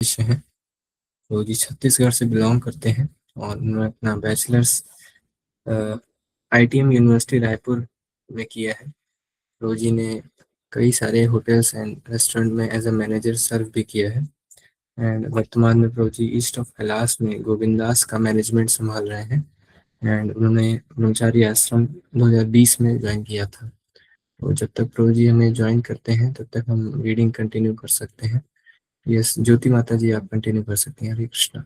विषय हैं। तो जी छत्तीसगढ़ से बिलोंग करते हैं और उन्होंने अपना बैचलर्स आईटीएम यूनिवर्सिटी रायपुर में किया है। रोजी ने कई सारे होटल्स एंड रेस्टोरेंट में एज अ मैनेजर सर्व भी किया है। एंड वर्तमान में प्रोजी ईस्ट ऑफ कैलाश में गोविंदास का मैनेजमेंट संभाल रहे हैं। एंड उन्होंने ब्रह्मचारी आश्रम 2020 में ज्वाइन किया था। तो जब तक प्रोजी हमें ज्वाइन करते हैं तब तक हम रीडिंग कंटिन्यू कर सकते हैं। यस, ज्योति माता जी आप कंटिन्यू कर सकती हैं। हरे कृष्णा।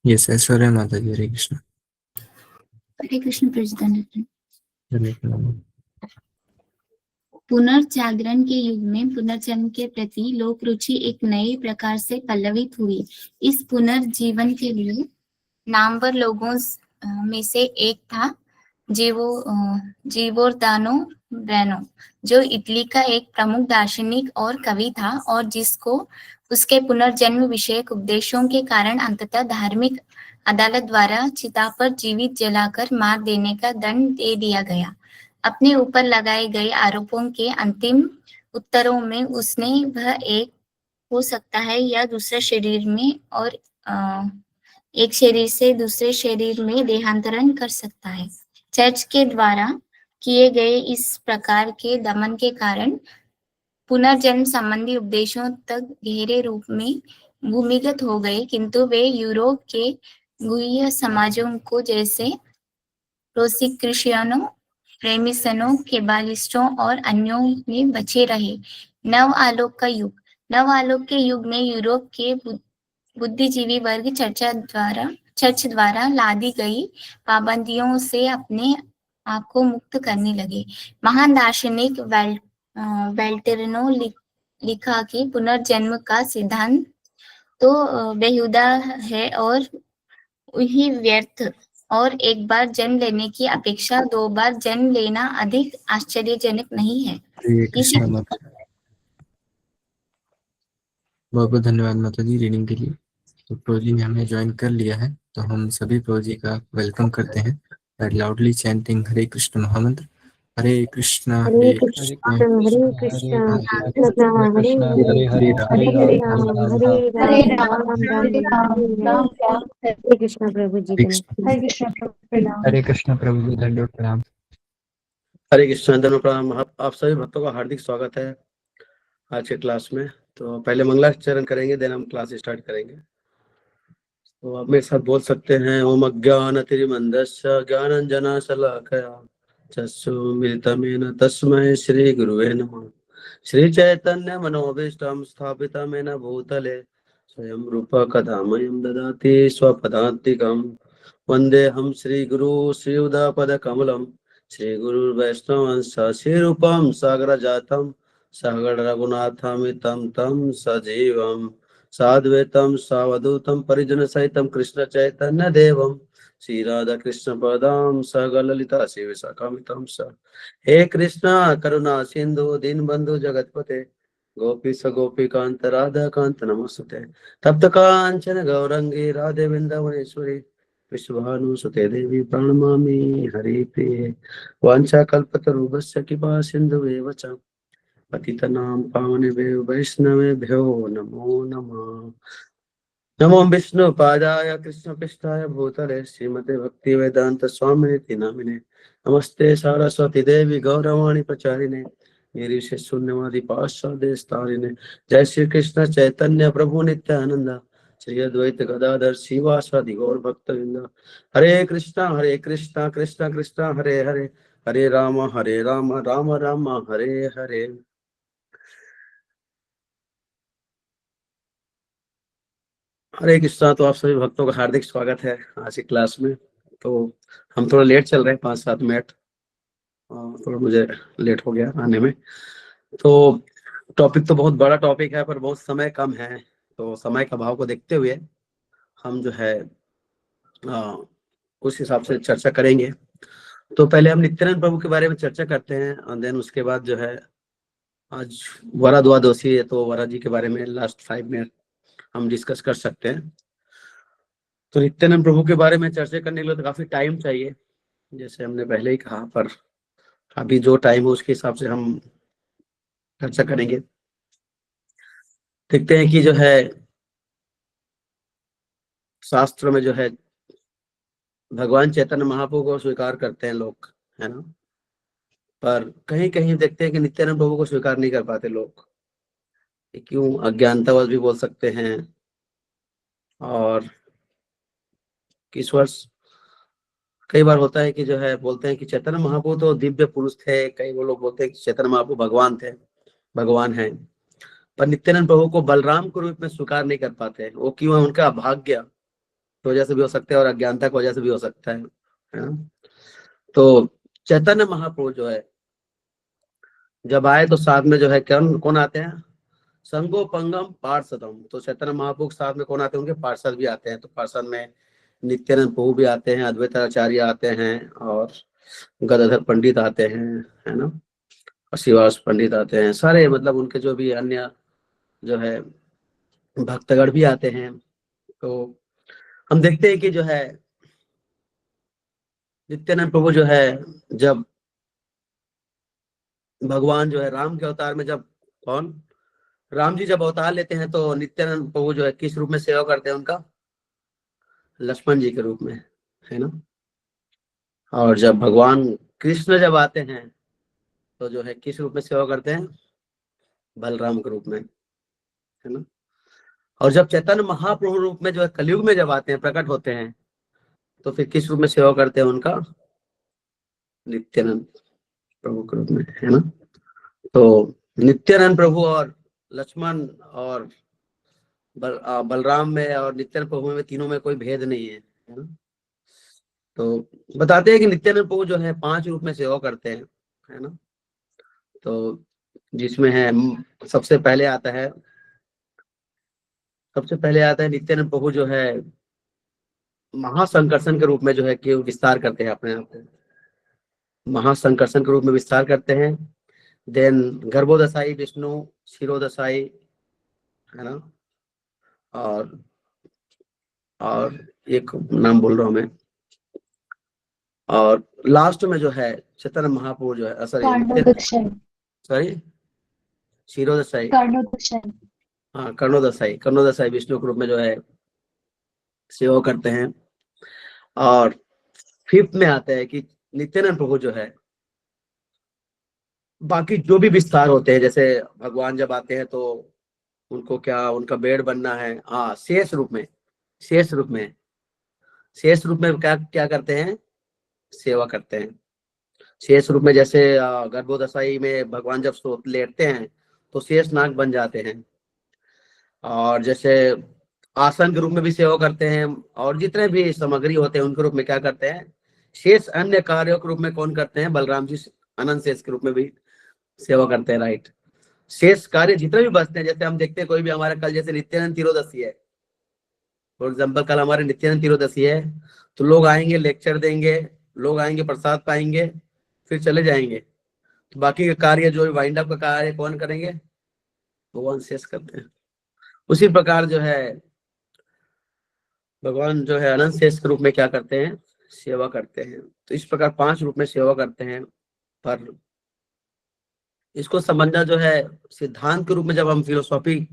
यस, ऐश्वर्या माता जी। हरे कृष्णा। हरे कृष्ण प्रजनन। हरे कृष्णा। पुनर्जागरण के युग में पुनर्जन्म के प्रति लोक रुचि एक नए प्रकार से पल्लवित हुई। इस पुनर्जीवन के लिए नामवर लोगों में से एक था जीवोर्दानो ब्रेनो, जो इटली का एक प्रमुख दार्शनिक और कवि था और जिसको उसके पुनर्जन्म विषयक उपदेशों के कारण अंततः धार्मिक अदालत द्वारा चिता पर जीवित जलाकर मार देने का दंड दे दिया गया। अपने ऊपर लगाए गए आरोपों के अंतिम उत्तरों में उसने वह एक हो सकता है या दूसरे शरीर में और एक शरीर से दूसरे शरीर में देहांतरण कर सकता है। चर्च के द्वारा किए गए इस प्रकार के दमन के कारण पुनर्जन्म संबंधी उपदेशों तक गहरे रूप में भूमिगत हो गए, किंतु वे यूरोप के गुह्य समाजों को जैसे रोसिक्रिशियनों, फ्रेमिसनों, केबालिस्टों और अन्यों में बचे रहे। नव आलोक का युग। नव आलोक के युग में यूरोप के बुद्धिजीवी वर्ग चर्च द्वारा लादी गई पाबंदियों से अपने आप को मुक्त करने लगे। महान दार्शनिक वेल्टेरिनो लिखा कि पुनर्जन्म का सिद्धांत तो बेहुदा है और वही व्यर्थ, और एक बार जन्म लेने की अपेक्षा 2 बार जन्म लेना अधिक आश्चर्यजनक नहीं है। हरे कृष्णा माता। बहुत बहुत धन्यवाद माता जी रीडिंग के लिए। तो प्रोजी ने हमें ज्वाइन कर लिया है, तो हम सभी प्रोजी का वेलकम करते हैं लाउडली चैंटिंग हरे कृष्ण महामंत्र। हरे कृष्णा हरे हरे कृष्णा कृष्णा हरे कृष्ण कृष्णा कृष्ण कृष्ण हरे हरे हरे हरे हरे राम राम राम हरे राम राम राम राम हरे हरे। हरे कृष्णा प्रभु जी हरे का कृष्ण। हरे कृष्ण प्रभु जी दंडवत प्रणाम। हरे कृष्ण धन्यवाद प्रणाम। आप सभी भक्तों का हार्दिक स्वागत है आज के क्लास में। तो पहले मंगलाचरण करेंगे, देन हम क्लास स्टार्ट करेंगे। तो आप मेरे साथ बोल सकते हैं। ओम अज्ञानतिमिरन्धस्य ज्ञानाञ्जनशलाकया चक्षुर्मिलितं तस्मै श्री गुरुवे नमः। श्री चैतन्य मनोभीष्टं स्थापितं येन भूतले स्वयं रूप कदा मह्यं ददाति स्वपदान्तिकं। वन्देऽहं श्रीगुरु श्रीयुतापदकमलं श्रीगुरुर्वैष्णवंश श्रीरूपं सागरजातं सहगण रघुनाथामितं तं सजीवम् साद्वैतं सावधूतं परिजन सहितं कृष्ण चैतन्य देवं श्री राधा कृष्ण पदां सहगण ललिता शिव सकामितं स। हे कृष्णा करुणा सिंधु दीनबंधु जगतपते गोपीश गोपीकांत राधा कांत नमस्ते। तप्त कांचन गौरंगी राधे वृंदावनेश्वरी विश्वभानुसुते देवी प्रणमामि हरि प्रिये। वाञ्छाकल्पतरुभ्यश्च कृपा सिन्धुवेव च पतितनां पावनेभ्यो वैष्णवेभ्यो नमो नमः। नमो विष्णु पादाय कृष्ण पृष्ठाय भूतले श्रीमते भक्ति वेदांत स्वामिनिति नामिने नमस्ते सरस्वती देवी गौरवाणी प्रचारिणे मेरी शून्यवादी पाश्चादेशतारिणे। जय श्री कृष्ण चैतन्य प्रभु नित्यानंद श्री अद्वैत गदाधर शिवासादि गौर भक्तवृंद। हरे कृष्णा कृष्णा कृष्णा हरे हरे हरे राम राम राम हरे हरे। हरे कृष्णा। तो आप सभी भक्तों का हार्दिक स्वागत है आज की क्लास में। तो हम थोड़ा लेट चल रहे हैं, 5-7 मिनट, थोड़ा मुझे लेट हो गया आने में। तो टॉपिक तो बहुत बड़ा टॉपिक है पर बहुत समय कम है, तो समय का भाव को देखते हुए हम जो है उस हिसाब से चर्चा करेंगे। तो पहले हम नित्यानंद प्रभु के बारे में चर्चा करते हैं और देन उसके बाद जो है आज वरा द्वादशी है, तो वरा जी के बारे में लास्ट 5 मिनट हम डिस्कस कर सकते हैं। तो नित्यानंद प्रभु के बारे में चर्चा करने के लिए तो काफी टाइम चाहिए, जैसे हमने पहले ही कहा, पर अभी जो टाइम हो उसके हिसाब से हम चर्चा करेंगे। देखते हैं कि जो है शास्त्र में जो है भगवान चैतन्य महाप्रभु को स्वीकार करते हैं लोग, है ना, पर कहीं कहीं देखते हैं कि नित्यानंद प्रभु को स्वीकार नहीं कर पाते लोग। ये क्यों? अज्ञानतावश भी बोल सकते हैं, और किस वर्ष कई बार होता है कि जो है बोलते हैं कि चैतन्य महाप्रभु तो दिव्य पुरुष थे, कई वो लोग बोलते हैं कि चैतन्य महाप्रभु भगवान थे, भगवान हैं, पर नित्यानंद प्रभु को बलराम के रूप में स्वीकार नहीं कर पाते। वो क्यों है? उनका अभाग्य की वजह से भी हो सकता है और अज्ञानता की वजह से भी हो सकता है ना। तो चैतन्य महाप्रभु जो है जब आए तो साथ में जो है कौन आते हैं? संगोपंगम पार्षदम। तो चैतन्य महाप्रभु के साथ में कौन आते हैं? उनके पार्षद भी आते हैं। तो पार्षद में नित्यानंद प्रभु भी आते हैं, अद्वैताचार्य आते हैं, और गदाधर पंडित आते हैं, है ना, और श्रीवास पंडित आते हैं, सारे मतलब उनके जो भी अन्य जो है भक्तगण भी आते हैं। तो हम देखते हैं कि जो है नित्यानंद प्रभु जो है जब भगवान जो है राम के अवतार में, जब कौन राम जी जब अवतार लेते हैं तो नित्यानंद प्रभु जो है किस रूप में सेवा करते हैं? उनका लक्ष्मण जी के रूप में, है ना। और जब भगवान कृष्ण जब आते हैं तो जो है किस रूप में सेवा करते हैं? बलराम के रूप में, है ना। और जब चैतन्य महाप्रभु रूप में जो है कलयुग में जब आते हैं, प्रकट होते हैं, तो फिर किस रूप में सेवा करते हैं? उनका नित्यानंद प्रभु के रूप में, है ना। तो नित्यानंद प्रभु और लक्ष्मण और बलराम में और नित्यानंद प्रभु में, तीनों में कोई भेद नहीं है ना। तो बताते हैं कि नित्यानंद प्रभु जो है 5 रूप में सेवा करते हैं, है ना। तो जिसमें है सबसे पहले आता है नित्यानंद प्रभु जो है महासंकर्षण के रूप में जो है कि विस्तार करते हैं अपने आप को, महासंकर्षण के रूप में विस्तार करते हैं। देन गर्भोदशाई विष्णु, क्षीरोदशाई, है ना, और एक नाम बोल रहा हूं मैं, और लास्ट में जो है चैतन्य महाप्रभु जो है सॉरी क्षीरोदशाई, हाँ कर्णोदशाई विष्णु के रूप में जो है सेवा करते हैं। और 5th में आता है कि नित्यानंद प्रभु जो है बाकी जो भी विस्तार होते हैं, जैसे भगवान जब आते हैं तो उनको क्या उनका बेड बनना है, हाँ शेष रूप में क्या क्या करते हैं? सेवा करते हैं शेष रूप में। जैसे गर्भोदशाई में भगवान जब लेटते हैं तो शेष नाग बन जाते हैं, और जैसे आसन के रूप में भी सेवा करते हैं, और जितने भी सामग्री होते हैं उनके रूप में क्या करते हैं? शेष अन्य कार्यों के रूप में कौन करते हैं? बलराम जी अनंत शेष के रूप में भी सेवा करते हैं, राइट। शेष कार्य जितने भी बचते हैं, जैसे हम देखते हैं कोई भी हमारा कल जैसे नित्यानंद तिरोदशी है, फॉर एग्जाम्पल कल हमारे नित्यानंद तिरोदशी है, तो लोग आएंगे, लेक्चर देंगे, लोग आएंगे, प्रसाद पाएंगे, फिर चले जाएंगे। तो बाकी के कार्य जो वाइंड अप का कार्य कौन करेंगे? भगवान शेष करते हैं। उसी प्रकार जो है भगवान जो है अनंत शेष के रूप में क्या करते हैं? सेवा करते हैं। तो इस प्रकार 5 रूप में सेवा करते हैं। पर इसको समझना जो है सिद्धांत के रूप में, जब हम फिलोसॉफी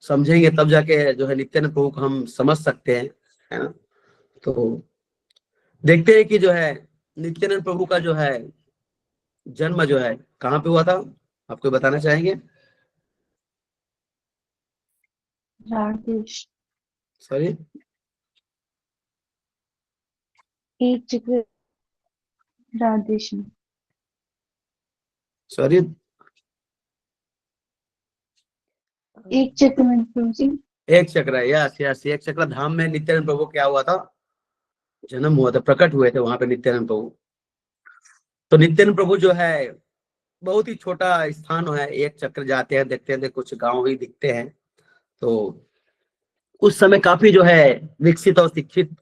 समझेंगे तब जाके जो है नित्यानंद प्रभु को हम समझ सकते हैं, है ना। तो देखते हैं कि जो है नित्यानंद प्रभु का जो है जन्म जो है कहाँ पे हुआ था? आपको बताना चाहेंगे? सॉरी, एक चक्र राधेश में। सॉरी, एक चक्र में प्रभु जी। एक चक्र, यस एक चक्र धाम में नित्यानंद प्रभु क्या हुआ था? जन्म हुआ था, प्रकट हुए थे वहां पे नित्यानंद प्रभु। तो नित्यानंद प्रभु जो है बहुत ही छोटा स्थान है, एक चक्र जाते हैं, देखते हैं कुछ गांव भी दिखते हैं। तो उस समय काफी जो है विकसित और शिक्षित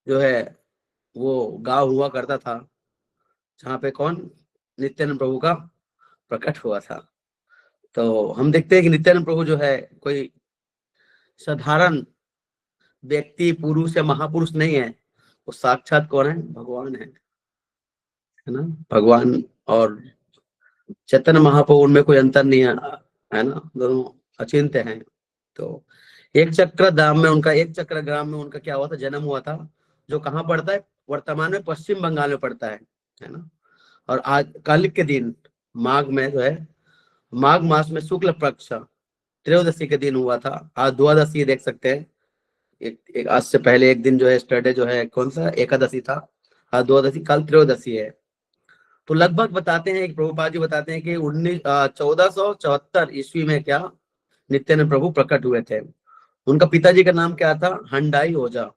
जो है वो गांव हुआ करता था, जहाँ पे कौन? नित्यानंद प्रभु का प्रकट हुआ था। तो हम देखते हैं कि नित्यानंद प्रभु जो है कोई साधारण व्यक्ति, पुरुष या महापुरुष नहीं है, वो साक्षात कौन है? भगवान है ना। भगवान और चैतन्य महाप्रभु उनमें कोई अंतर नहीं है ना, दोनों अचिंत्य हैं। तो एक चक्र धाम में उनका, एक चक्र ग्राम में उनका क्या हुआ था? जन्म हुआ था, जो कहाँ पड़ता है? वर्तमान में पश्चिम बंगाल में पड़ता है ना। और आज कल के दिन माघ में जो है, माघ मास में शुक्ल पक्ष त्रयोदशी के दिन हुआ था। आज द्वादशी देख सकते हैं। एक आज से पहले एक दिन जो है स्टर्डे जो है कौन सा एकादशी था, आज द्वादशी, कल त्रयोदशी है। तो लगभग बताते हैं, प्रभुपाद जी बताते हैं कि 1474 ईस्वी में क्या नित्यानंद प्रभु प्रकट हुए थे। उनका पिताजी का नाम क्या था? हंडाई ओझा,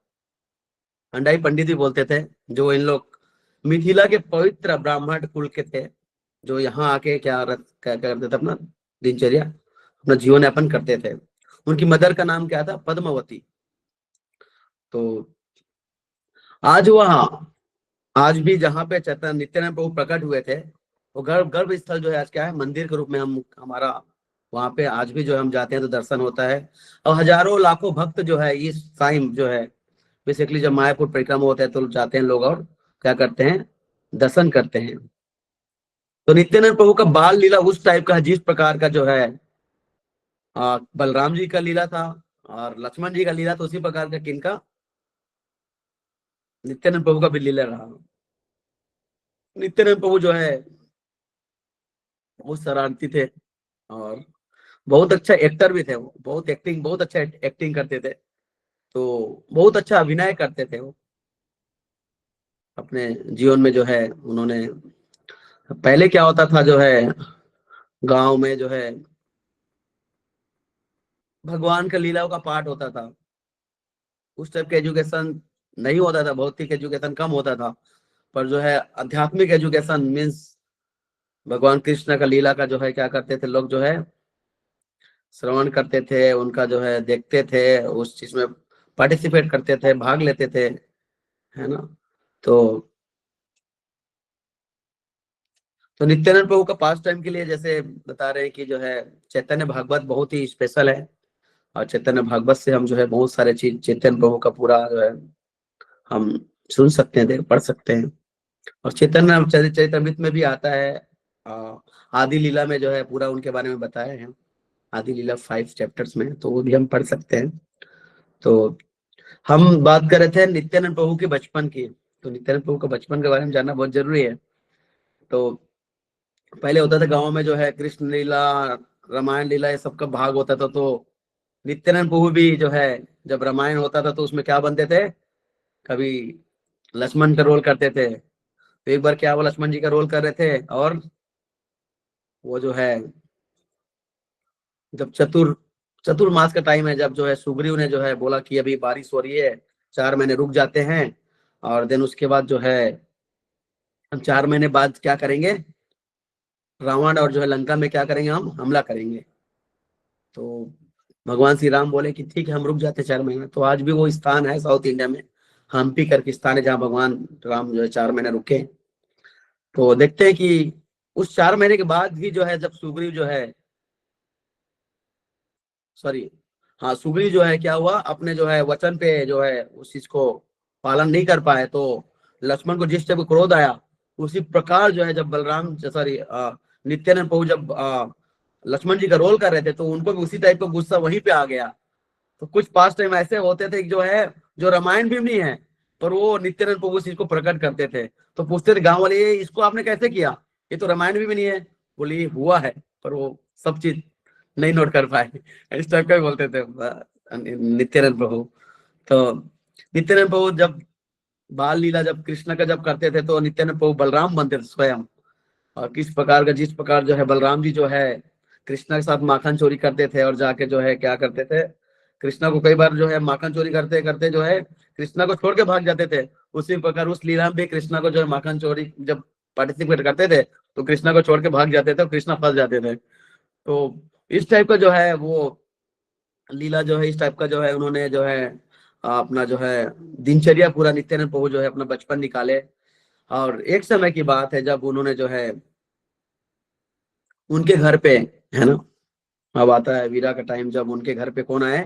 हंडाई पंडित भी बोलते थे। जो इन लोग मिथिला के पवित्र ब्राह्मण कुल के थे, जो यहाँ आके क्या करते थे? अपना दिनचर्या, अपना जीवन यापन करते थे। उनकी मदर का नाम क्या था? पद्मावती। तो आज वहाँ, आज भी जहाँ पे चैतन्य नित्यानंद प्रभु प्रकट हुए थे, वो गर्भ स्थल जो है आज क्या है? मंदिर के रूप में हम हमारा वहाँ पे आज भी जो है हम जाते हैं तो दर्शन होता है। और हजारों लाखों भक्त जो है इस टाइम जो है बेसिकली जब मायापुर परिक्रमा होता है तो जाते हैं लोग और क्या करते हैं? दर्शन करते हैं। तो नित्यानंद प्रभु का बाल लीला उस टाइप का है जिस प्रकार का जो है बलराम जी का लीला था और लक्ष्मण जी का लीला, तो उसी प्रकार का किनका? नित्यानंद प्रभु का भी लीला रहा। नित्यानंद प्रभु जो है बहुत शरारती थे और बहुत अच्छा एक्टर भी थे। वो बहुत अच्छा एक्टिंग करते थे। तो बहुत अच्छा अभिनय करते थे वो। अपने जीवन में जो है उन्होंने, पहले क्या होता था जो है गांव में जो है भगवान का लीलाओं का पाठ होता था। उस टाइप के एजुकेशन नहीं होता था, भौतिक एजुकेशन कम होता था, पर जो है आध्यात्मिक एजुकेशन मीन्स भगवान कृष्ण का लीला का जो है क्या करते थे लोग, जो है श्रवण करते थे, उनका जो है देखते थे, उस चीज में पार्टिसिपेट करते थे, भाग लेते थे, है ना। तो नित्यानंद प्रभु का पास टाइम के लिए जैसे बता रहे हैं कि जो है चैतन्य भागवत बहुत ही स्पेशल है। और चैतन्य भागवत से हम जो है बहुत सारे चीज चैतन्य प्रभु का पूरा जो है हम सुन सकते हैं, पढ़ सकते हैं। और चैतन्य चरितमृत में भी आता है, आदि लीला में जो है पूरा उनके बारे में बताया है, आदि लीला 5 चैप्टर्स में, तो वो भी हम पढ़ सकते हैं। तो हम बात कर रहे थे नित्यानंद प्रभु के बचपन की। तो नित्यानंद प्रभु का बचपन के बारे में जानना बहुत जरूरी है। तो पहले होता था गांव में जो है कृष्ण लीला, रामायण लीला, ये सबका भाग होता था। तो नित्यानंद प्रभु भी जो है जब रामायण होता था तो उसमें क्या बनते थे? कभी लक्ष्मण का रोल करते थे। तो एक बार क्या वो लक्ष्मण जी का रोल कर रहे थे और वो जो है जब चतुर्मास का टाइम है, जब जो है सुग्रीव ने जो है बोला कि अभी बारिश हो रही है, 4 महीने रुक जाते हैं और देन उसके बाद जो है हम 4 महीने बाद क्या करेंगे? रावण और जो है लंका में क्या करेंगे? हम हमला करेंगे। तो भगवान श्री राम बोले कि ठीक है, हम रुक जाते 4 महीने। तो आज भी वो स्थान है साउथ इंडिया में, हम्पी करके स्थान है, जहाँ भगवान राम जो है 4 महीने रुके। तो देखते हैं कि उस 4 महीने के बाद भी जो है जब सुग्रीव जो है सुग्रीव जो है क्या हुआ, अपने जो है वचन पे जो है उस चीज को पालन नहीं कर पाए। तो लक्ष्मण को जिस टाइप क्रोध आया, उसी प्रकार जो है जब बलराम नित्यानंद प्रभु जब लक्ष्मण जी का रोल कर रहे थे तो उनको भी उसी टाइप का गुस्सा वहीं पे आ गया। तो कुछ पास टाइम ऐसे होते थे जो है जो रामायण भी नहीं है पर वो नित्यानंद प्रभु इस चीज को प्रकट करते थे। तो पूछते थे गांव वाले, ये इसको आपने कैसे किया? ये तो रामायण भी नहीं है। बोली हुआ है, पर वो सब चीज नहीं नोट कर पाए। इस टाइप का भी बोलते थे नित्यानंद प्रभु। तो नित्यानंद प्रभु जब बाल लीला जब कृष्ण का जब करते थे तो नित्यानंद प्रभु बलराम बनते थे स्वयं। और किस प्रकार का, जिस प्रकार जो है बलराम जी जो है कृष्णा के साथ माखन चोरी करते थे और जाके जो है क्या करते थे, कृष्णा को कई बार जो है माखन चोरी करते करते जो है कृष्णा को छोड़ के भाग जाते थे। उसी प्रकार उस लीला में भी कृष्णा को जो है माखन चोरी जब पार्टिसिपेट करते थे तो कृष्णा को छोड़ के भाग जाते थे और कृष्णा फंस जाते थे। तो इस टाइप का जो है वो लीला जो है, इस टाइप का जो है उन्होंने जो है अपना जो है दिनचर्या पूरा नित्यानंद प्रभु जो है अपना बचपन निकाले। और एक समय की बात है जब उन्होंने जो है उनके घर पे, है ना, अब आता है वीरा का टाइम, जब उनके घर पे कौन आए,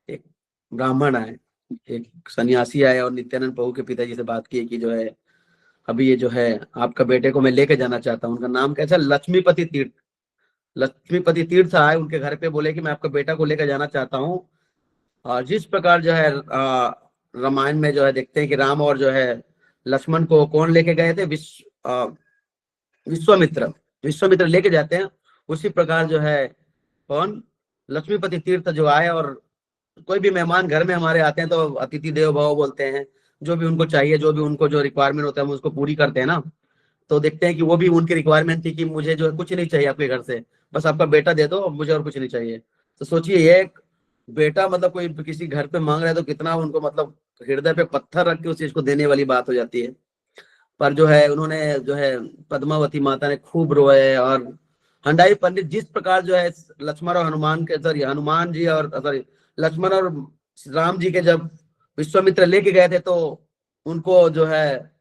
एक ब्राह्मण आए, एक सन्यासी आए और नित्यानंद प्रभु के पिताजी से बात की कि जो है अभी ये जो है आपका बेटे को मैं लेके जाना चाहता हूँ। उनका नाम कैसा, लक्ष्मीपति तीर्थ। लक्ष्मीपति तीर्थ आए उनके घर पे, बोले कि मैं आपका बेटा को लेकर जाना चाहता हूँ। और जिस प्रकार जो है रामायण में जो है देखते हैं कि राम और जो है लक्ष्मण को कौन लेके गए थे, विश्वामित्र। विश्वामित्र लेके जाते हैं, उसी प्रकार जो है कौन, लक्ष्मीपति तीर्थ जो आए। और कोई भी मेहमान घर में हमारे आते हैं तो अतिथि देवो भव बोलते हैं, जो भी उनको चाहिए, जो भी उनको जो रिक्वायरमेंट होता है हम उसको पूरी करते हैं ना। तो देखते हैं कि वो भी उनकी रिक्वायरमेंट थी कि मुझे जो है कुछ नहीं चाहिए आपके घर से, बस आपका बेटा दे दो, मुझे और कुछ नहीं चाहिए। तो सोचिए ये एक बेटा मतलब कोई किसी घर पे मांग रहा है तो कितना उनको मतलब हृदय पे पत्थर रख के उस चीज को देने वाली बात हो जाती है। पर जो है उन्होंने जो है पद्मावती माता ने खूब रोए। और हंडाई पंडित जिस प्रकार जो है लक्ष्मण और हनुमान के, सॉरी हनुमान जी और सॉरी लक्ष्मण और राम जी के जब विश्वामित्र लेके गए थे, तो उनको जो है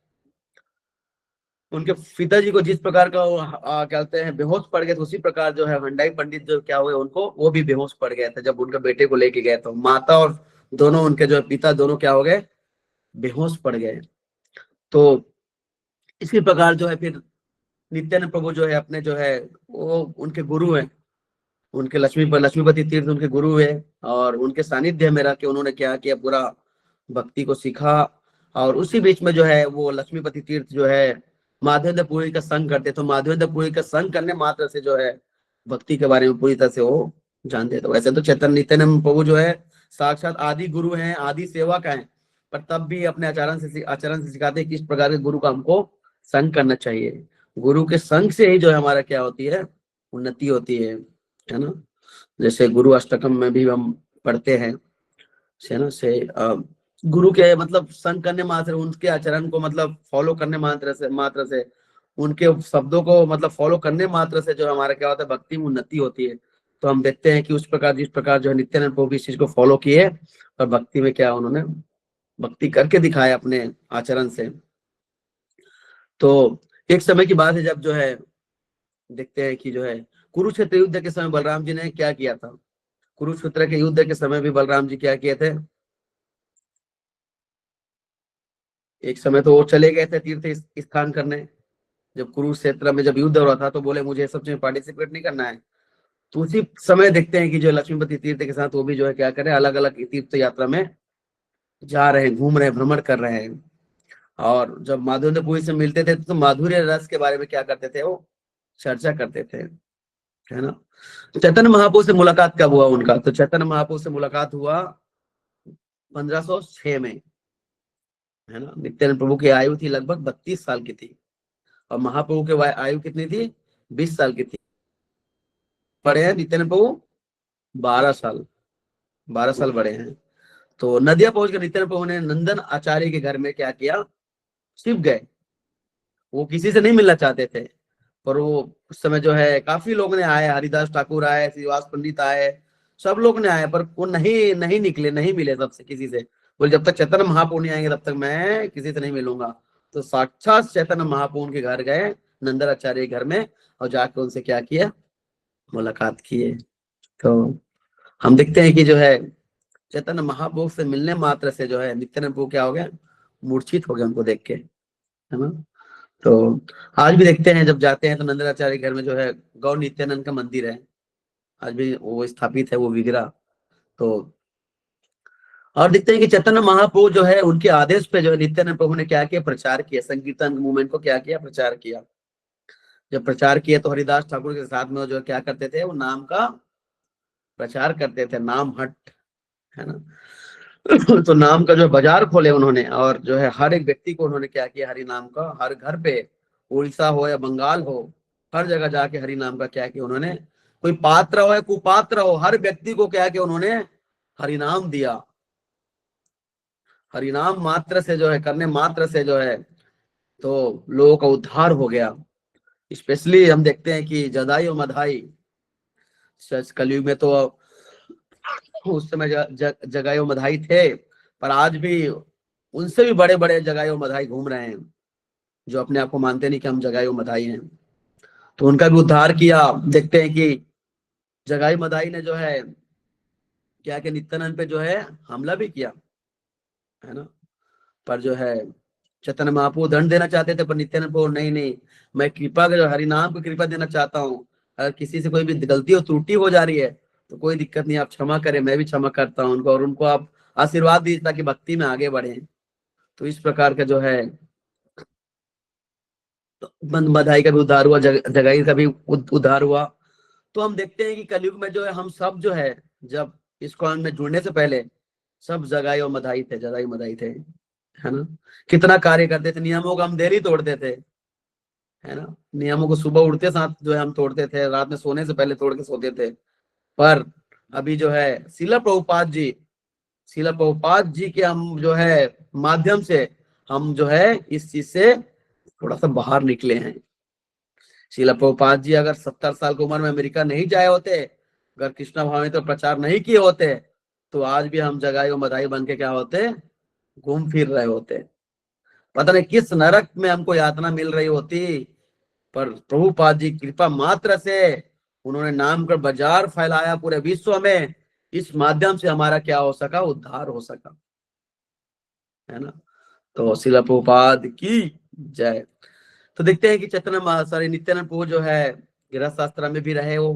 उनके पिताजी को जिस प्रकार का कहते हैं बेहोश पड़ गए, तो उसी प्रकार जो है हंडाई पंडित जो क्या हुए उनको, वो भी बेहोश पड़ गए थे जब उनके बेटे को लेके गए। तो माता और दोनों उनके जो पिता दोनों क्या हो गए, बेहोश पड़ गए। तो इसी प्रकार जो है फिर नित्यानंद प्रभु जो है अपने जो है वो उनके गुरु हैं, उनके लक्ष्मीपति तीर्थ उनके गुरु है। और उनके सानिध्य में रह के उन्होंने क्या किया, पूरा भक्ति को सीखा। और उसी बीच में जो है वो लक्ष्मीपति तीर्थ जो है माधवेंद्र पुरी का संग करते, तो माधवेंद्र पुरी का संग करने मात्र से जो है भक्ति के बारे में पूरी तरह से वो जानते। तो वैसे तो चैतन्य नित्यानंद प्रभु जो है साक्षात आदि गुरु हैं, आदि सेवक हैं, पर तब भी अपने आचरण से सिखाते हैं किस प्रकार के गुरु का हमको संग करना चाहिए। गुरु के संग से ही जो है हमारा क्या होती है, उन्नति होती है ना। जैसे गुरु अष्टकम में भी हम पढ़ते हैं, है ना, से गुरु के मतलब संग करने मात्र, उनके आचरण को मतलब फॉलो करने मात्र से उनके शब्दों को मतलब फॉलो करने मात्र से जो हमारा क्या होता है, भक्ति में उन्नति होती है। तो हम देखते हैं कि उस प्रकार जिस प्रकार जो है नित्यानंद प्रभु इस चीज को फॉलो किए और भक्ति में क्या उन्होंने भक्ति करके दिखाया अपने आचरण से। तो एक समय की बात है जब जो है देखते हैं कि जो है कुरुक्षेत्र युद्ध के समय बलराम जी ने क्या किया था। कुरुक्षेत्र के युद्ध के समय भी बलराम जी क्या किए थे, एक समय तो वो चले गए थे तीर्थ स्थान करने। जब कुरुक्षेत्र में जब युद्ध हो रहा था तो बोले मुझे सब चीज पार्टिसिपेट नहीं करना है। तो उसी समय देखते हैं कि जो लक्ष्मीपति तीर्थ के साथ वो भी जो है क्या करे, अलग अलग तीर्थ यात्रा में जा रहे हैं, घूम रहे हैं, भ्रमण कर रहे हैं। और जब माधुर्य पुरी से मिलते थे तो माधुर्य रस के बारे में क्या करते थे, वो चर्चा करते थे, है ना। तो चैतन्य महाप्रभु से मुलाकात कब हुआ उनका, तो चैतन्य महाप्रभु से मुलाकात हुआ 1506 में, है ना। नित्यानंद प्रभु की आयु थी लगभग 32 साल की थी और महाप्रभु की आयु कितनी थी, 20 साल की थी। बड़े हैं नित्यानंद प्रभु 12 साल बड़े हैं। तो नदिया पहुंच कर नित्यानंद प्रभु ने नंदन आचार्य के घर में क्या किया, छिप गए। वो किसी से नहीं मिलना चाहते थे, पर वो उस समय जो है काफी लोग ने आए, हरिदास ठाकुर आए, श्रीवास पंडित आए, सब लोग ने आए, पर वो नहीं निकले, नहीं मिले सबसे किसी से। बोले जब तक चैतन्य महाप्रभु नहीं आएंगे तब तक मैं किसी से नहीं मिलूंगा। तो साक्षात चैतन्य महाप्रभु उनके घर गए, नंदनाचार्य के घर में, और जाकर उनसे क्या किया, मुलाकात किए। तो हम देखते हैं कि जो है चैतन्य महाप्रभु से मिलने मात्र से जो है नित्यानंद प्रभु क्या हो गया, मूर्छित हो गया उनको देख के, है ना। तो आज भी देखते हैं जब जाते हैं तो नंदनाचार्य घर में जो है गौर नित्यानंद का मंदिर है, आज भी वो स्थापित है, वो विग्रह। तो और देखते हैं कि चैतन्य महाप्रभु जो है उनके आदेश पे जो है नित्यानंद प्रभु ने क्या किया, प्रचार किया, संकीर्तन मूवमेंट को क्या किया, प्रचार किया। जब प्रचार किया तो हरिदास ठाकुर के साथ में जो क्या करते थे, वो नाम का प्रचार करते थे, नाम हट, है ना। तो नाम का जो बाजार खोले उन्होंने, और जो है हर एक व्यक्ति को उन्होंने क्या किया, हरि नाम का, हर घर पे, उड़ीसा हो या बंगाल हो, हर जगह जाके हरि नाम का क्या किया उन्होंने, कोई पात्र हो या कुपात्र हो, हर व्यक्ति को क्या किया उन्होंने, हरि नाम दिया। हरि नाम मात्र से जो है, करने मात्र से जो है तो लोगों का उद्धार हो गया। स्पेशली हम देखते हैं कि जदाई और मधाई, कलयुग में तो उस समय जगाई और मधाई थे, पर आज भी उनसे भी बड़े बड़े जगाई और मधाई घूम रहे हैं, जो अपने आप को मानते नहीं कि हम जगाई और मधाई हैं। तो उनका भी उद्धार किया। देखते हैं कि जगाई मदाई ने जो है क्या कि नित्यानंद पे जो है हमला भी किया, है ना। पर जो है चैतन्य महाप्रभु दंड देना चाहते थे, पर नित्यानंद प्रभु नहीं नहीं, मैं कृपा का जो हरिनाम की कृपा देना चाहता हूँ। अगर किसी से कोई भी गलती और त्रुटि हो जा रही है तो कोई दिक्कत नहीं, आप क्षमा करें, मैं भी क्षमा करता हूँ उनको, और उनको आप आशीर्वाद दीजिए ताकि भक्ति में आगे बढ़े। तो इस प्रकार का जो है बधाई का भी उद्धार हुआ, जगाई का भी उद्धार हुआ। तो हम देखते हैं कि कलयुग में जो है हम सब जो है, जब इस्कॉन में जुड़ने से पहले सब जगाई और मधाई थे, जगाई मधाई थे, है ना। कितना कार्य करते थे, नियमों को हम देरी तोड़ते थे, है ना। नियमों को सुबह उठते साथ जो है हम तोड़ते थे, रात में सोने से पहले तोड़ के सोते थे। पर अभी जो है शिला प्रभुपाद जी के हम जो है माध्यम से हम जो है इस चीज से थोड़ा सा बाहर निकले हैं। शिला प्रभुपाद जी अगर 70 साल की उम्र में अमेरिका नहीं जाए होते, अगर कृष्णा भावनी तो प्रचार नहीं किए होते, तो आज भी हम जगाई और मदाई बन के क्या होते, घूम फिर रहे होते। पता नहीं किस नरक में हमको यातना मिल रही होती, पर प्रभुपाद जी कृपा मात्र से उन्होंने नाम कर बाजार फैलाया पूरे विश्व में। इस माध्यम से हमारा क्या हो सका, उद्धार हो सका, है ना। तो शिला प्रभुपाद की जय। तो देखते हैं कि चैतन्य नित्यानंद प्रभु जो है गृहस्थ आश्रम में भी रहे, वो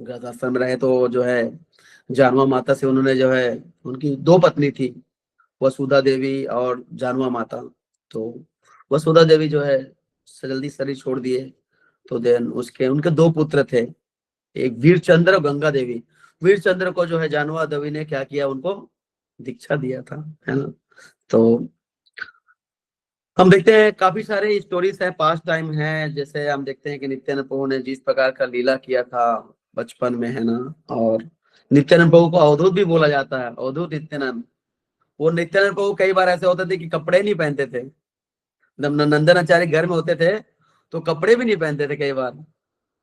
गृहस्थ आश्रम में रहे तो जो है जानवा माता से उन्होंने जो है, उनकी 2 पत्नी थी, वसुधा देवी और जानवा माता। तो वसुधा देवी जो है जल्दी शरीर छोड़ दिए, तो देन उसके उनके 2 पुत्र थे, एक वीरचंद्र और गंगा देवी। वीरचंद्र को जो है जानवा देवी ने क्या किया, उनको दीक्षा दिया था, है ना। तो हम देखते हैं काफी सारे स्टोरीज है, पास्ट टाइम है। जैसे हम देखते हैं कि नित्यानंद प्रभु ने जिस प्रकार का लीला किया था बचपन में, है ना। और नित्यानंद प्रभु को अवधूत भी बोला जाता है, अवधूत नित्यानंद। वो नित्यानंद प्रभु कई बार ऐसे होते थे कि कपड़े नहीं पहनते थे, जब नंदन आचार्य घर में होते थे तो कपड़े भी नहीं पहनते थे। कई बार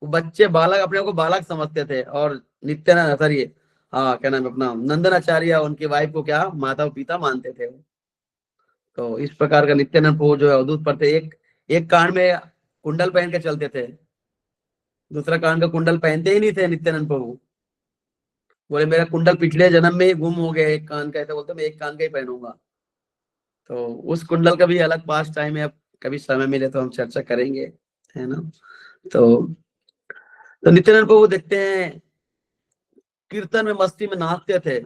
वो बच्चे बालक अपने को बालक समझते थे, और नित्यानंद सॉरी हाँ क्या नाम है अपना नंदन आचार्य उनकी वाइफ को क्या माता पिता मानते थे। तो इस प्रकार का नित्यानंद प्रभु जो है अवधूत पर थे। एक कान में कुंडल पहन के चलते थे, दूसरा कान का कुंडल पहनते ही नहीं थे नित्यानंद प्रभु। बोले मेरा कुंडल पिछले जन्म में ही गुम हो गया, एक कान का, ऐसे बोलते मैं एक कान का ही पहनूंगा। तो उस कुंडल का भी अलग पास टाइम है, अब कभी समय मिले तो हम चर्चा करेंगे, है ना। तो नित्यानंद प्रभु देखते हैं कीर्तन में मस्ती में नाचते थे।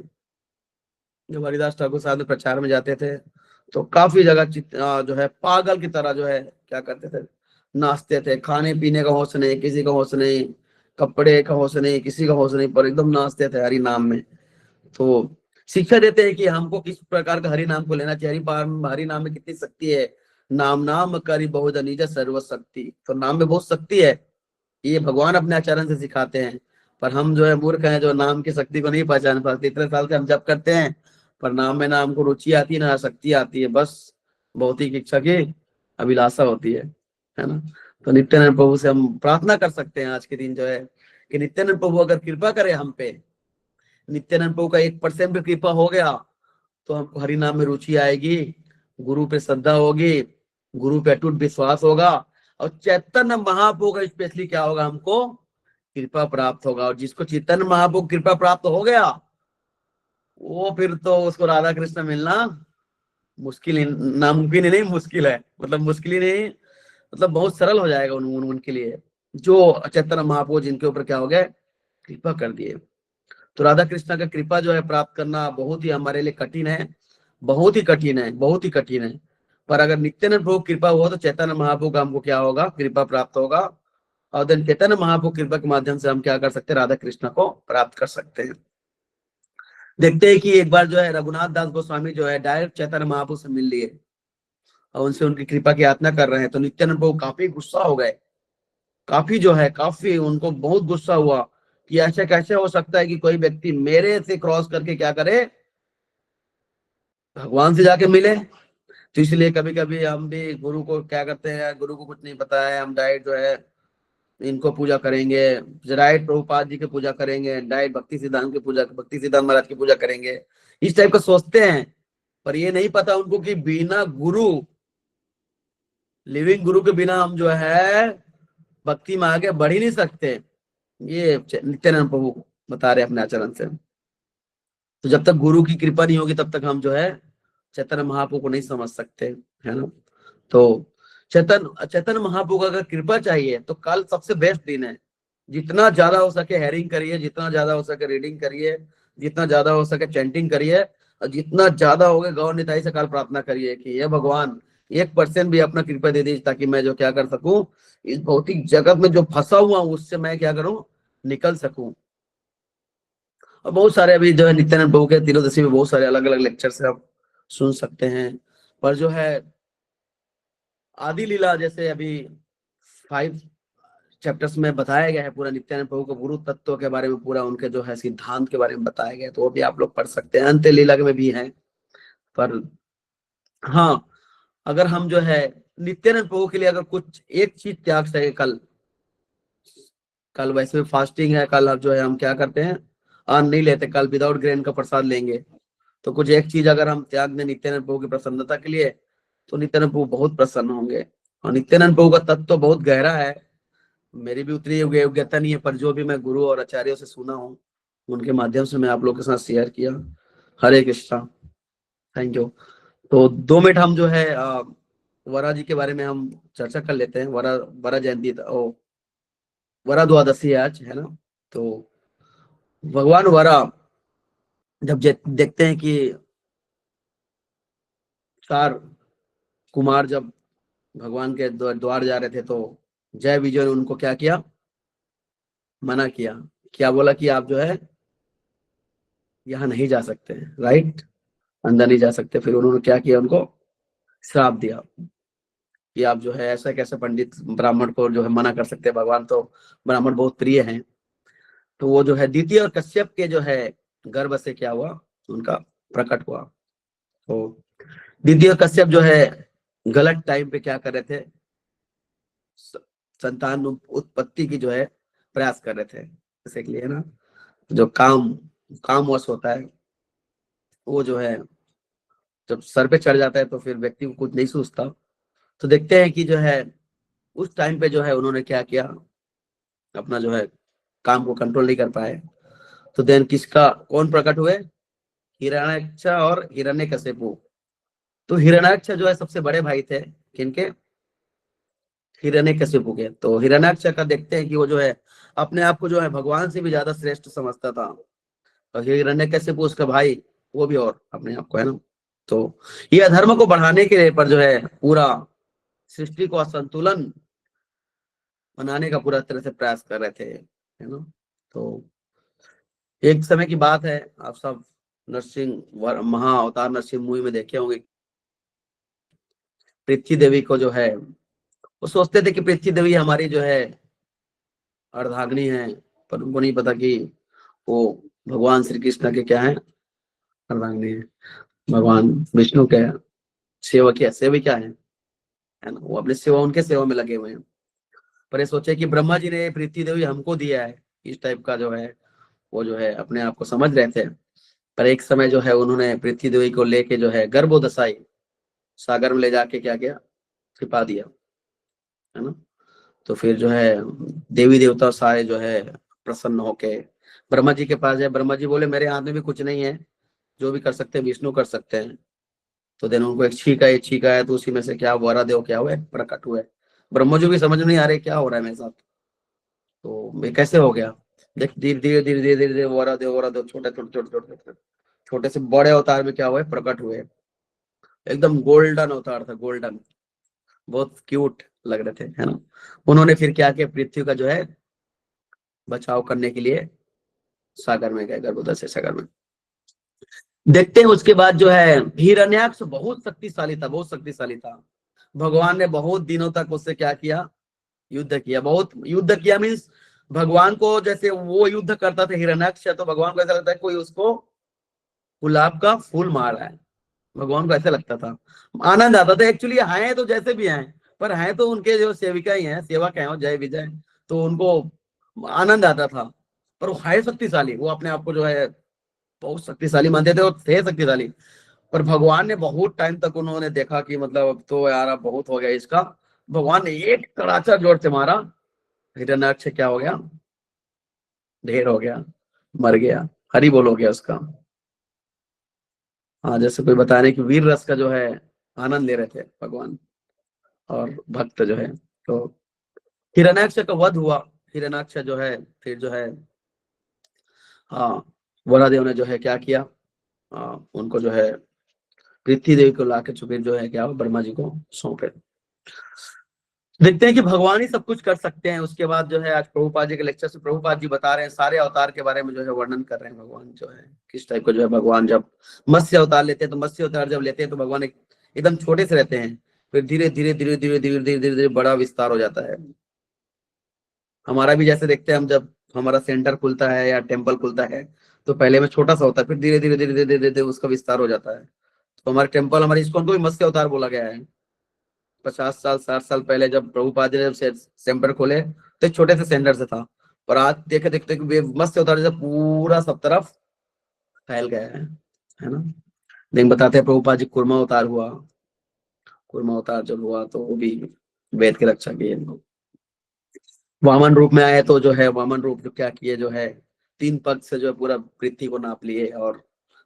जब हरिदास ठाकुर साहब ने प्रचार में जाते थे तो काफी जगह जो है पागल की तरह जो है क्या करते थे, नाचते थे। खाने पीने का होश नहीं, किसी का होश नहीं, कपड़े का होश नहीं, किसी का होश नहीं, पर एकदम नाचते थे हरि नाम में। तो शिक्षा देते हैं कि हमको किस प्रकार का हरि नाम को लेना चाहिए। हरि नाम में कितनी शक्ति है, नाम करी बहुत निज सर्व शक्ति। तो नाम में बहुत शक्ति है, ये भगवान अपने आचरण से सिखाते हैं। पर हम जो है मूर्ख हैं, जो नाम की शक्ति को नहीं पहचान पाते। इतने साल से हम जप करते हैं, पर नाम में ना हमको रुचि आती है ना शक्ति आती है, बस भौतिक इच्छा की अभिलाषा होती है ना। तो नित्यानंद प्रभु से हम प्रार्थना कर सकते हैं आज के दिन जो है कि नित्यानंद प्रभु अगर कृपा करे हम पे, नित्यानंद प्रभु का 1% भी कृपा हो गया तो हमको हरि नाम में रुचि आएगी, गुरु पे श्रद्धा होगी, गुरु पे अटूट विश्वास होगा, और चैतन्य महाप्रभु का स्पेशली क्या होगा, हमको कृपा प्राप्त होगा। और जिसको चैतन्य महाप्रभु कृपा प्राप्त हो गया वो फिर तो उसको राधा कृष्ण मिलना मुश्किल ही, नामुमकिन ही नहीं, मुश्किल है। मतलब मुश्किल ही नहीं, मतलब बहुत सरल हो जाएगा उनके लिए, जो चैतन्य महाप्रभु जिनके ऊपर क्या हो गया, कृपा कर दिए। तो राधा कृष्ण का कृपा जो है प्राप्त करना बहुत ही हमारे लिए कठिन है, बहुत ही कठिन है, बहुत ही कठिन है। पर अगर नित्यानंद प्रभु कृपा हुआ तो चैतन्य महाप्रभु का हमको क्या होगा, कृपा प्राप्त होगा। और देन चैतन्य महाप्रभु कृपा के माध्यम से हम क्या कर सकते हैं, राधा कृष्ण को प्राप्त कर सकते हैं। देखते हैं कि एक बार जो है रघुनाथ दास गोस्वामी जो है डायरेक्ट चैतन्य महाप्रभु से मिल लिए और उनसे उनकी कृपा की याचना कर रहे हैं। तो नित्यानंद प्रभु काफी गुस्सा हो गए, काफी जो है काफी उनको बहुत गुस्सा हुआ कि ऐसा कैसे हो सकता है कि कोई व्यक्ति मेरे से क्रॉस करके क्या करे, भगवान से जाके मिले। तो इसलिए कभी कभी हम भी गुरु को क्या करते हैं, गुरु को कुछ नहीं पता है, हम डायरेक्ट जो है इनको पूजा करेंगे, डायरेक्ट प्रभुपाद जी की पूजा करेंगे, डायरेक्ट भक्ति सिद्धांत महाराज की पूजा करेंगे, इस टाइप का सोचते हैं। पर ये नहीं पता उनको कि बिना गुरु, लिविंग गुरु के बिना हम जो है भक्ति में आगे बढ़ ही नहीं सकते। ये नित्यानंद प्रभु बता रहे अपने आचरण से। तो जब तक गुरु की कृपा नहीं होगी तब तक हम जो है चैतन्य महाप्रभु को नहीं समझ सकते, है ना। तो चैतन्य महाप्रभु को अगर कृपा चाहिए तो कल सबसे बेस्ट दिन है। जितना ज्यादा हो सके हेयरिंग करिए, जितना ज्यादा हो सके रीडिंग करिए, जितना ज्यादा हो सके चैंटिंग करिए, और जितना ज्यादा हो गए गौर निताई से कल प्रार्थना करिए कि ये भगवान 1% भी अपना कृपा दे दीजिए, ताकि मैं जो क्या कर सकूं, इस भौतिक जगत में जो फंसा हुआ हूं उससे मैं क्या करूं, निकल सकूं। और बहुत सारे अभी जो है नित्यानंद प्रभु के तिरोदशी में बहुत सारे अलग अलग लेक्चर से आप सुन सकते हैं। पर जो है आदि लीला जैसे अभी 5 चैप्टर्स में बताया गया है पूरा नित्यानंद प्रभु को गुरु तत्व के बारे में, पूरा उनके जो है सिद्धांत के बारे में बताया गया है, तो वो भी आप लोग पढ़ सकते हैं। अंत्य लीला में भी है। पर हाँ, अगर हम जो है नित्यानंद प्रभु के लिए अगर कुछ एक चीज त्याग सके, कल वैसे भी फास्टिंग है, कल अब जो है हम क्या करते हैं, अन्न नहीं लेते, कल विदाउट ग्रेन का प्रसाद लेंगे। तो कुछ एक चीज अगर हम त्याग दें नित्यानंद प्रभु की प्रसन्नता के लिए, तो नित्यानंद प्रभु बहुत प्रसन्न होंगे। और नित्यानंद प्रभु का तत्व तो बहुत गहरा है, मेरी भी उतनी योग्यता नहीं है, पर जो भी मैं गुरु और आचार्यों से सुना हूँ उनके माध्यम से मैं आप लोगों के साथ शेयर किया। हरे कृष्णा, थैंक यू। तो 2 मिनट हम जो है वरा जी के बारे में हम चर्चा कर लेते हैं। वरा जयंती, वरा द्वादशी आज, है ना। तो भगवान वरा जब देखते हैं कि 4 कुमार जब भगवान के द्वार जा रहे थे, तो जय विजय ने उनको क्या किया, मना किया। क्या बोला कि आप जो है यहाँ नहीं जा सकते, राइट, अंदर नहीं जा सकते। फिर उन्होंने क्या किया, उनको श्राप दिया कि आप जो है ऐसा कैसे पंडित ब्राह्मण को जो है मना कर सकते हैं, भगवान तो ब्राह्मण बहुत प्रिय हैं। तो वो जो है द्वितीय और कश्यप के जो है गर्भ से क्या हुआ, उनका प्रकट हुआ। तो द्वितीय कश्यप जो है गलत टाइम पे क्या कर रहे थे, संतान उत्पत्ति की जो है प्रयास कर रहे थे, जैसे के लिए ना जो कामवश होता है, वो जो है जब सर पे चढ़ जाता है तो फिर व्यक्ति को कुछ नहीं सोचता। तो देखते हैं कि जो है उस टाइम पे जो है उन्होंने क्या किया, अपना जो है काम को कंट्रोल नहीं कर पाए। तो देन कौन प्रकट हुए, हिरण्याक्ष और हिरण्यकशिपु। तो हिरण्याक्ष जो है सबसे बड़े भाई थे किनके, हिरण्यकशिपु के। तो हिरण्याक्ष का देखते हैं कि वो जो है अपने आप को जो है भगवान से भी ज्यादा श्रेष्ठ समझता था, और हिरण्यकशिपु उसका भाई, वो भी और अपने आप को, है ना। तो ये अधर्म को बढ़ाने के पर जो है पूरा सृष्टि को असंतुलन बनाने का पूरा तरह से प्रयास कर रहे थे, है ना। तो एक समय की बात है, आप सब महा अवतार नरसिंह मूवी में देखे होंगे, पृथ्वी देवी को जो है वो सोचते थे कि पृथ्वी देवी हमारी जो है अर्धांगिनी है, पर उनको नहीं पता कि वो भगवान श्री कृष्ण के क्या है, अर्धांगिनी है, भगवान विष्णु के सेविका है ना। वो अपनी सेवा, उनके सेवा में लगे हुए हैं। पर ये सोचे कि ब्रह्मा जी ने पृथ्वी देवी हमको दिया है, इस टाइप का जो है वो जो है अपने आप को समझ रहे थे। पर एक समय जो है उन्होंने पृथ्वी देवी को लेके जो है गर्भोदशाई सागर में ले जाके क्या किया, छिपा दिया, है ना। तो फिर जो है देवी देवता सारे जो है प्रसन्न होके ब्रह्मा जी के पास है। ब्रह्मा जी बोले मेरे हाथ में भी कुछ नहीं है, जो भी कर सकते हैं विष्णु कर सकते हैं। तो देन उनको एक छींका है, तो उसी में से क्या वरा देव क्या हुए, प्रकट हुए। ब्रह्मा जी भी समझ नहीं आ रहे क्या हो रहा है मेरे साथ, तो ये कैसे हो गया। देख धीरे धीरे वरा देव छोटे से बड़े अवतार में क्या हुए, प्रकट हुए। एकदम गोल्डन अवतार था, गोल्डन, बहुत क्यूट लग रहे थे, है ना। उन्होंने फिर क्या किया, पृथ्वी का जो है बचाव करने के लिए सागर में गए, गर्भोदय सागर में। देखते हैं उसके बाद जो है हिरण्याक्ष बहुत शक्तिशाली था, भगवान ने बहुत दिनों तक उससे क्या किया, युद्ध किया मीन्स भगवान को जैसे वो युद्ध करता था हिरण्याक्ष, तो भगवान को ऐसा लगता है कोई उसको गुलाब का फूल मार रहा है, भगवान को ऐसा लगता था, आनंद आता था। एक्चुअली हैं तो जैसे भी हैं, पर हैं तो उनके जो सेविका ही हैं, सेवक हैं जय विजय, तो उनको आनंद आता था। पर वो है शक्तिशाली, वो अपने आप को जो है बहुत शक्तिशाली मानते थे और थे शक्तिशाली। पर भगवान ने बहुत टाइम तक उन्होंने देखा कि मतलब अब तो यार अब बहुत हो गया इसका। भगवान ने एक तड़ाचा जोर से मारा हिरण्याक्ष क्या हो गया, ढेर हो गया, मर गया, हरि बोल हो गया उसका। हाँ, जैसे कोई बता रहे कि वीर रस का जो है आनंद ले रहे थे भगवान और भक्त जो है, तो हिरण्याक्ष का वध हुआ। हिरण्याक्ष जो है फिर जो है, हाँ, वरादेव ने जो है क्या किया, उनको जो है पृथ्वी देवी को लाके फिर जो है क्या ब्रह्मा जी को सौंपे। देखते हैं कि भगवान ही सब कुछ कर सकते हैं। उसके बाद जो है आज प्रभुपाद जी के लेक्चर से प्रभुपाद जी बता रहे हैं, सारे अवतार के बारे में जो है वर्णन कर रहे हैं। भगवान जो है किस टाइप को जो है, भगवान जब मत्स्य अवतार लेते हैं तो मत्स्य अवतार जब लेते हैं तो भगवान एकदम छोटे से रहते हैं, फिर धीरे धीरे धीरे धीरे धीरे धीरे धीरे धीरे बड़ा विस्तार हो जाता है। हमारा भी जैसे देखते हैं हम, जब हमारा सेंटर खुलता है या टेम्पल खुलता है तो पहले में छोटा सा होता है, फिर धीरे धीरे धीरे धीरे धीरे धीरे उसका विस्तार हो जाता है। तो हमारे टेम्पल, हमारे इस्कॉन को भी मत्स्य अवतार बोला गया है। 50 साल 60 साल पहले जब प्रभुपाद जी ने सेंटर खोले तो एक छोटे से सेंटर से था, और आज देखे देखते कि मत्स्य अवतार जैसे पूरा सब तरफ फैल गया है ना। लेकिन बताते हैं प्रभुपाद जी कुर्मा अवतार हुआ, कुर्मा अवतार जब हुआ तो वो भी वेद की रक्षा की। वामन रूप में आए तो जो है वामन रूप जो क्या किए, जो है 3 पग से जो है पूरा पृथ्वी को नाप लिए और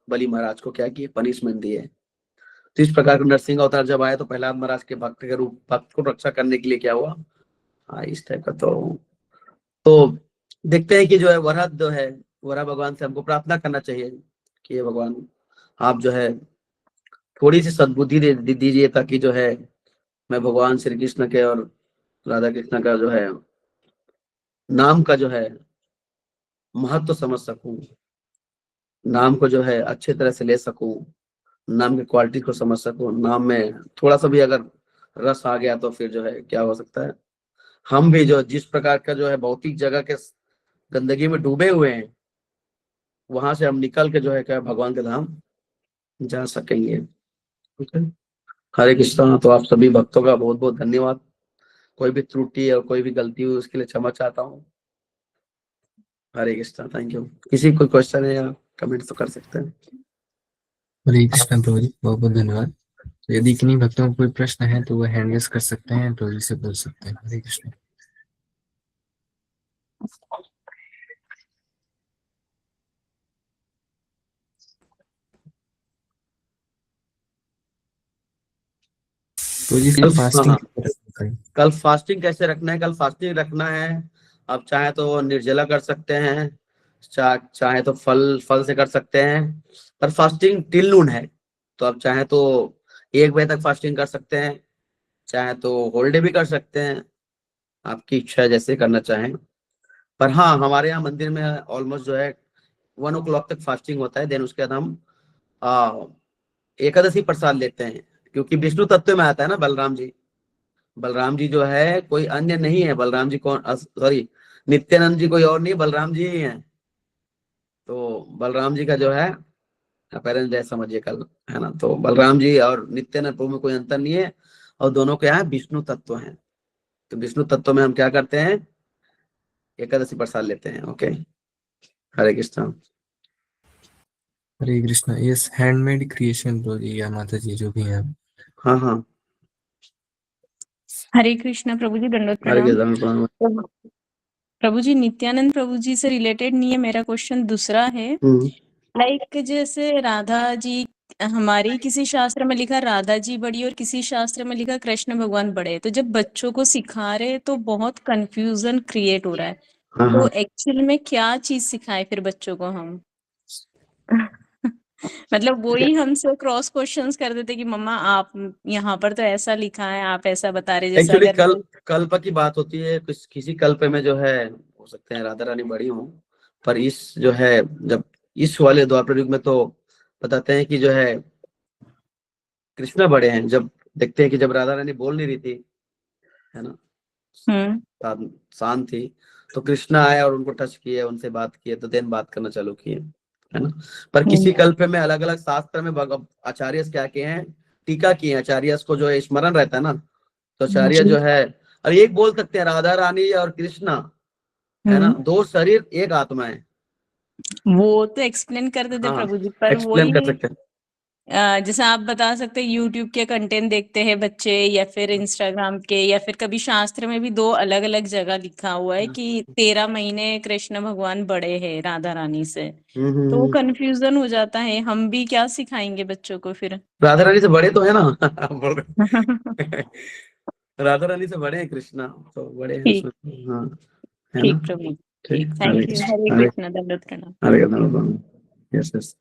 बलि महाराज को क्या किए, पनिशमेंट दिए। तो इस प्रकार का नरसिंह अवतार जब आए तो प्रहलाद महाराज के भक्त के रूप, भक्त को रक्षा करने के लिए क्या हुआ, हाँ इस टाइप का। तो देखते हैं कि जो है वराह जो है, वराह भगवान से हमको प्रार्थना करना चाहिए कि ये भगवान आप जो है थोड़ी सी सद्बुद्धि दे दीजिए, ताकि जो है मैं भगवान श्री कृष्ण के और राधा कृष्ण का जो है नाम का जो है महत्व समझ सकूं, नाम को जो है अच्छे तरह से ले सकूं, नाम की क्वालिटी को समझ सकूं। नाम में थोड़ा सा भी अगर रस आ गया तो फिर जो है क्या हो सकता है, हम भी जो जिस प्रकार का जो है भौतिक जगह के गंदगी में डूबे हुए हैं, वहां से हम निकल के जो है क्या भगवान के धाम जा सकेंगे। ठीक है, हरे कृष्णा। तो आप सभी भक्तों का बहुत बहुत धन्यवाद। कोई भी त्रुटि और कोई भी गलती हुई उसके लिए क्षमा चाहता हूँ। हरे कृष्णा, थैंक यू। किसी कोई क्वेश्चन है या कमेंट तो कर सकते हैं। हरे कृष्ण प्रभु जी, बहुत बहुत धन्यवाद। तो यदि किन्हीं भक्तों को कोई प्रश्न है तो वह हैंड रेज कर सकते हैं, प्रभु जी से पूछ सकते हैं। हरे कृष्ण। तो जी हाँ, फास्टिंग कल फास्टिंग कैसे रखना है? कल फास्टिंग रखना है, आप चाहे तो निर्जला कर सकते हैं, चाहे तो फल से कर सकते हैं, पर फास्टिंग टिल नून है। तो आप चाहे तो 1 बजे तक फास्टिंग कर सकते हैं, चाहे तो होल डे भी कर सकते हैं, आपकी इच्छा है जैसे करना चाहें। पर हाँ, हमारे यहाँ मंदिर में ऑलमोस्ट जो है 1 o'clock तक फास्टिंग होता है। देन उसके बाद हम एकादशी प्रसाद लेते हैं, क्योंकि विष्णु तत्व में आता है ना बलराम जी। बलराम जी जो है कोई अन्य नहीं है, बलराम जी कौन, सॉरी, नित्यानंद जी कोई और नहीं, बलराम जी ही हैं। तो बलराम जी का जो है अपेरेंट डे समझिए कल, है ना। तो बलराम जी और नित्यानंद प्रभु में कोई अंतर नहीं है, और दोनों क्या है, विष्णु तत्व हैं। तो विष्णु तत्व में हम क्या करते हैं, एकादशी प्रसाद लेते हैं। ओके, हरे कृष्ण। हरे कृष्ण। यस, हैंडमेड क्रिएशन प्रभु जी या माता जी जो भी हैं। हाँ हाँ, हरे कृष्णा प्रभु जी, दंडोत हरे प्रणाम। कृष्ण। प्रभु जी, नित्यानंद प्रभु जी से रिलेटेड नहीं है, मेरा क्वेश्चन दूसरा है। लाइक जैसे राधा जी, हमारी किसी शास्त्र में लिखा राधा जी बड़ी और किसी शास्त्र में लिखा कृष्ण भगवान बड़े, तो जब बच्चों को सिखा रहे तो बहुत कंफ्यूजन क्रिएट हो रहा है। हाँ तो हाँ, एक्चुअल में क्या चीज सिखाए फिर बच्चों को हम? मतलब वही हमसे क्रॉस क्वेश्चंस कर देते कि मम्मा आप यहाँ पर तो ऐसा लिखा है, आप ऐसा बता रहे, जैसे एक्चुअली अगर कल्प की बात होती है, किसी कल्प में जो है हो सकते हैं राधा रानी बड़ी हो, पर इस जो है जब इस वाले द्वापर युग में तो बताते हैं कि जो है कृष्णा बड़े हैं। जब देखते हैं कि जब राधा रानी बोल नहीं रही थी, है ना, शांत थी, तो कृष्णा आए और उनको टच किए, उनसे बात किए, तो देन बात करना चालू किए, है ना। पर किसी कल्प में अलग अलग शास्त्र में आचार्य क्या किए हैं, टीका किए हैं। आचार्य को जो है स्मरण रहता है ना, तो आचार्य जो है, और एक बोल सकते हैं राधा रानी और कृष्णा, है ना, 2 शरीर 1 आत्मा है। वो तो एक्सप्लेन कर देते हाँ, प्रभु जी, पर एक्सप्लेन कर वही सकते हैं। जैसे आप बता सकते हैं यूट्यूब के कंटेंट देखते हैं बच्चे या फिर इंस्टाग्राम के, या फिर कभी शास्त्र में भी 2 अलग अलग जगह लिखा हुआ है कि 13 महीने कृष्ण भगवान बड़े हैं राधा रानी से, तो वो कंफ्यूजन हो जाता है। हम भी क्या सिखाएंगे बच्चों को फिर? राधा रानी से बड़े तो है ना। बोल रहे। राधा रानी से बड़े हैं कृष्णा, तो बड़े हैं ठीक उसमें। हाँ, है ठीक ना। प्रभु, ठीक, थैंक हरे यू। कृष्ण, हरे हरे कृष्ण, दंडवत प्रणाम। Hare Krishna. Yes yes,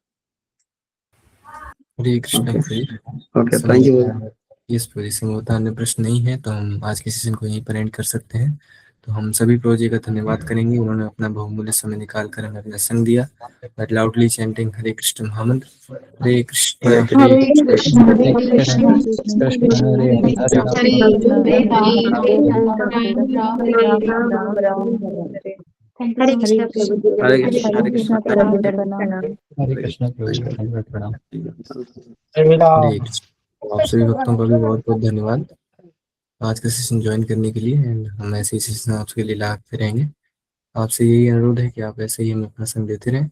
Hare Krishna okay प्रभु। Okay, thank you. इस पोजीशन में होता अन्य प्रश्न नहीं है तो हम आज के सेशन को यहीं पर एंड कर सकते हैं। तो हम सभी प्रोजी का धन्यवाद करेंगे, उन्होंने अपना बहुमूल्य समय निकाल कर हमें अपना संग दिया। बट लाउडली चैंटिंग हरे कृष्ण महामंत्र, हरे कृष्ण हरे हरे कृष्ण। कृष्ण हरे कृष्ण कृष्ण हरे हरे हरे हरे हरे राम हरे राम राम हरे राम राम राम हरे। थैंक हरे यू कृष्ण प्रभु जी। हरे कृष्ण, हरे हरे कृष्ण कृष्ण, प्रभु जी, प्रणाम। हरे कृष्ण प्रभु जी, दंडवत प्रणाम। हरे कृष्ण। आप सभी भक्तों का भी बहुत बहुत धन्यवाद आज का सेशन ज्वाइन करने के लिए। एंड हम ऐसे ही सेशन आपके लिए लाते रहेंगे। आपसे यही अनुरोध है कि आप ऐसे ही हमें अपना संग देते रहें।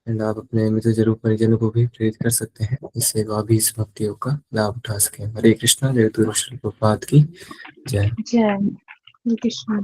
एंड आप अपने मित्र जरूर परिजनों को भी प्रेरित कर सकते हैं, इससे वह भी इस भक्ति योग का लाभ उठा सके। हरे कृष्णा, जय गुरु श्री प्रभुपाद की जय। जय हरे कृष्ण।